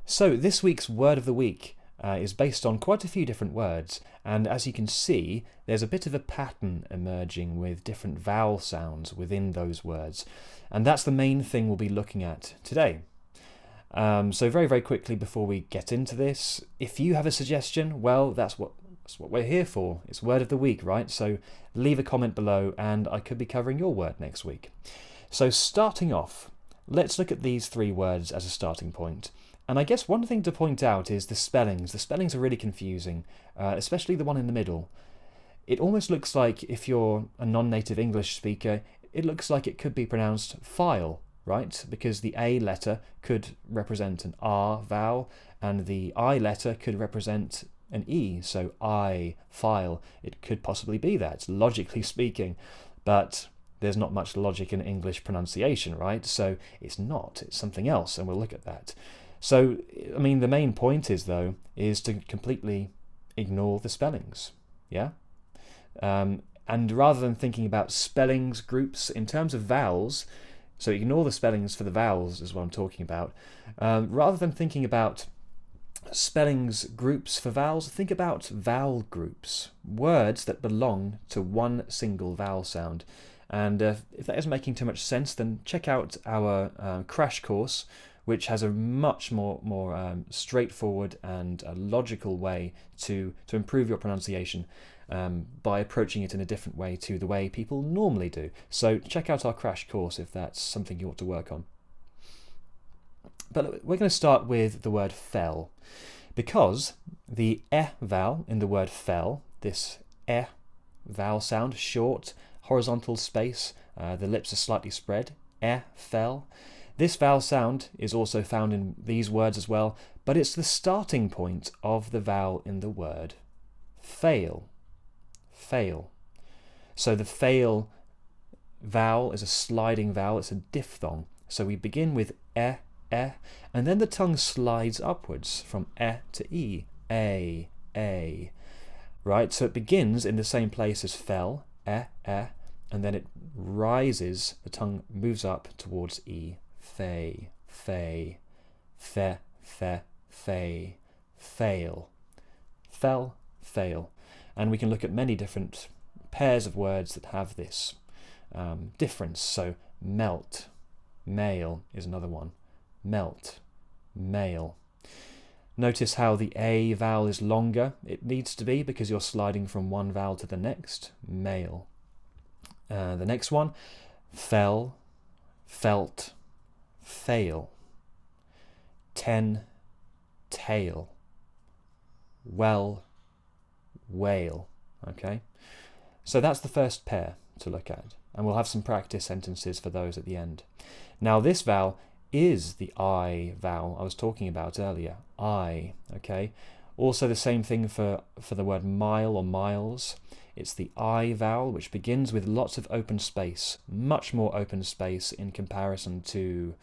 So this week's word of the week is based on quite a few different words, and as you can see, there's a bit of a pattern emerging with different vowel sounds within those words, and that's the main thing we'll be looking at today. So very quickly before we get into this, if you have a suggestion, well, that's what we're here for. It's word of the week, right? So leave a comment below and I could be covering your word next week. So starting off, let's look at these three words as a starting point. And I guess one thing to point out is the spellings. The spellings are really confusing, especially the one in the middle. It almost looks like, if you're a non-native English speaker, it looks like it could be pronounced file, right? Because the A letter could represent an R vowel, and the I letter could represent an E, so I, file. It could possibly be that, logically speaking, but there's not much logic in English pronunciation, right? So it's not, it's something else, and we'll look at that. So, I mean, the main point is, though, is to completely ignore the spellings, yeah? And rather than thinking about spellings, groups, in terms of vowels, so ignore the spellings for the vowels is what I'm talking about, rather than thinking about spellings, groups for vowels, think about vowel groups, words that belong to one single vowel sound. And if that isn't making too much sense, then check out our crash course, which has a much more straightforward and logical way to improve your pronunciation by approaching it in a different way to the way people normally do. So check out our crash course if that's something you want to work on. But we're going to start with the word fell, because the e vowel in the word fell, this e vowel sound, short, horizontal space, the lips are slightly spread, e, fell. This vowel sound is also found in these words as well, but it's the starting point of the vowel in the word fail. Fail. So the fail vowel is a sliding vowel, it's a diphthong. So we begin with e, and then the tongue slides upwards from e to e, a. Right, so it begins in the same place as fell, e, and then it rises, the tongue moves up towards e. Fay, fay, fe, fay, fail, fell, fail. And we can look at many different pairs of words that have this difference. So melt, male is another one. Melt, male. Notice how the A vowel is longer. It needs to be because you're sliding from one vowel to the next. Male. The next one, fell, felt, fail. Ten, tail. Well, whale. Okay, so that's the first pair to look at, and we'll have some practice sentences for those at the end. Now this vowel is the I vowel I was talking about earlier. I. Okay, also the same thing for the word mile or miles. It's the I vowel, which begins with lots of open space, much more open space in comparison to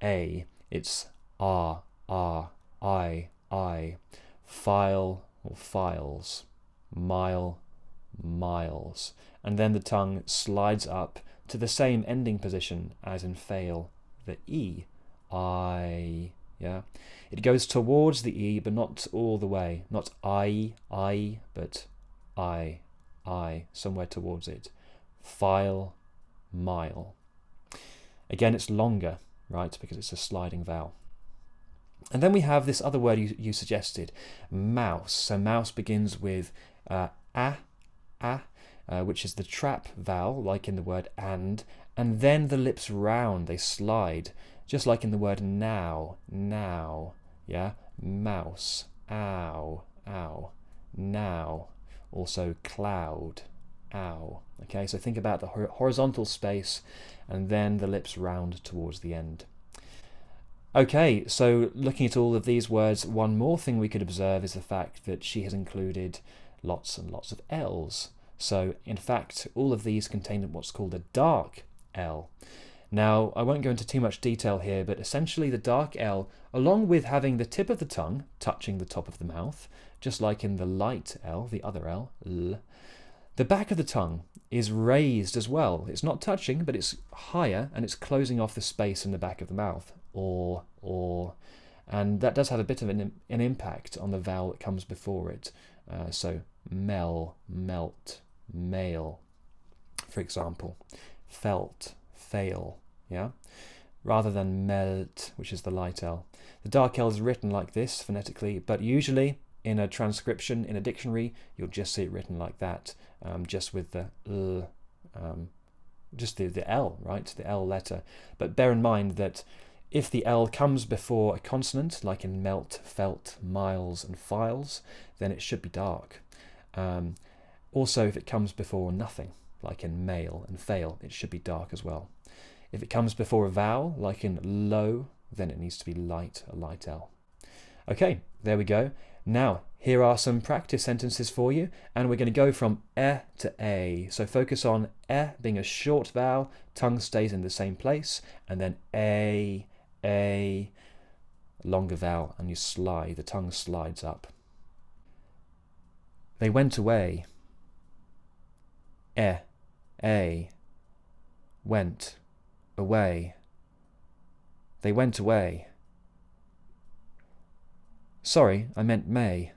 A. It's R, I, file or files, mile, miles. And then the tongue slides up to the same ending position as in fail, the E, I, yeah? It goes towards the E, but not all the way. Not I, but I, somewhere towards it. File, mile. Again, it's longer, right, because it's a sliding vowel. And then we have this other word you suggested, mouse. So mouse begins with which is the trap vowel, like in the word and then the lips round, they slide, just like in the word now, yeah? Mouse, ow, now. Also cloud, ow. Okay, so think about the horizontal space and then the lips round towards the end. Okay, so looking at all of these words, one more thing we could observe is the fact that she has included lots and lots of L's. So in fact, all of these contain what's called a dark L. Now, I won't go into too much detail here, but essentially the dark L, along with having the tip of the tongue touching the top of the mouth, just like in the light L, the other L, the back of the tongue is raised as well. It's not touching, but it's higher and it's closing off the space in the back of the mouth. Or. and that does have a bit of an impact on the vowel that comes before it. So mel, melt, male, for example. Felt, fail, yeah? Rather than melt, which is the light L. The dark L is written like this phonetically, but usually in a transcription, in a dictionary, you'll just see it written like that, just with the just the L, right? The L letter. But bear in mind that if the L comes before a consonant, like in melt, felt, miles, and files, then it should be dark. Also, if it comes before nothing, like in male and fail, it should be dark as well. If it comes before a vowel, like in low, then it needs to be light, a light L. Okay, there we go. Now, here are some practice sentences for you, and we're going to go from to a. So focus on being a short vowel, tongue stays in the same place, and then a, longer vowel, and you slide, the tongue slides up. They went away. A, went, away. They went away. Sorry, I meant may.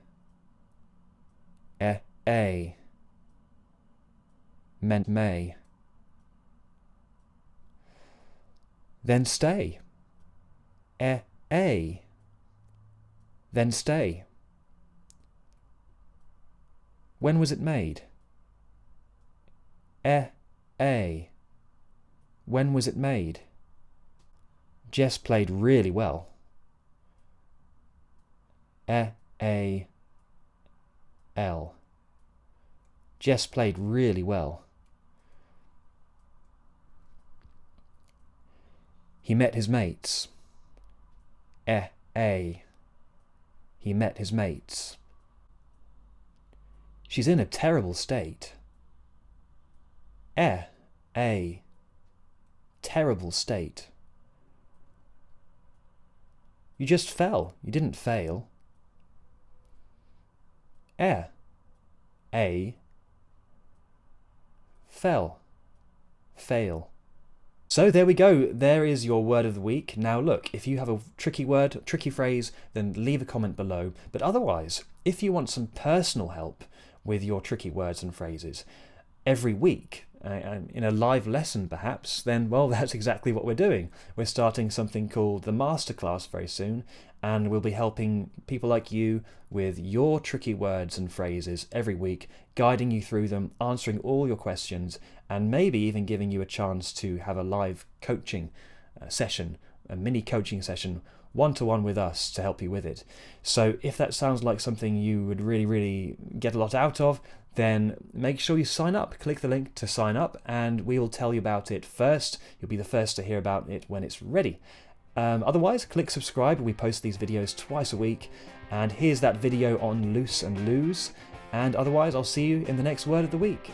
A, meant may. Then stay. A, then stay. When was it made? A, when was it made? Jess played really well. A, L. Jess played really well. He met his mates. A, he met his mates. She's in a terrible state. A, terrible state. You just fell, you didn't fail. A, fell, fail. So there we go, there is your word of the week. Now look, if you have a tricky word, tricky phrase, then leave a comment below. But otherwise, if you want some personal help with your tricky words and phrases every week, in a live lesson perhaps, then well, that's exactly what we're doing. We're starting something called the Masterclass very soon, and we'll be helping people like you with your tricky words and phrases every week, guiding you through them, answering all your questions, and maybe even giving you a chance to have a live coaching session, a mini coaching session, one-to-one with us to help you with it. So if that sounds like something you would really get a lot out of, then make sure you sign up. Click the link to sign up, and we will tell you about it first. You'll be the first to hear about it when it's ready. Otherwise, click subscribe. We post these videos twice a week, and here's that video on loose and lose. And otherwise, I'll see you in the next word of the week.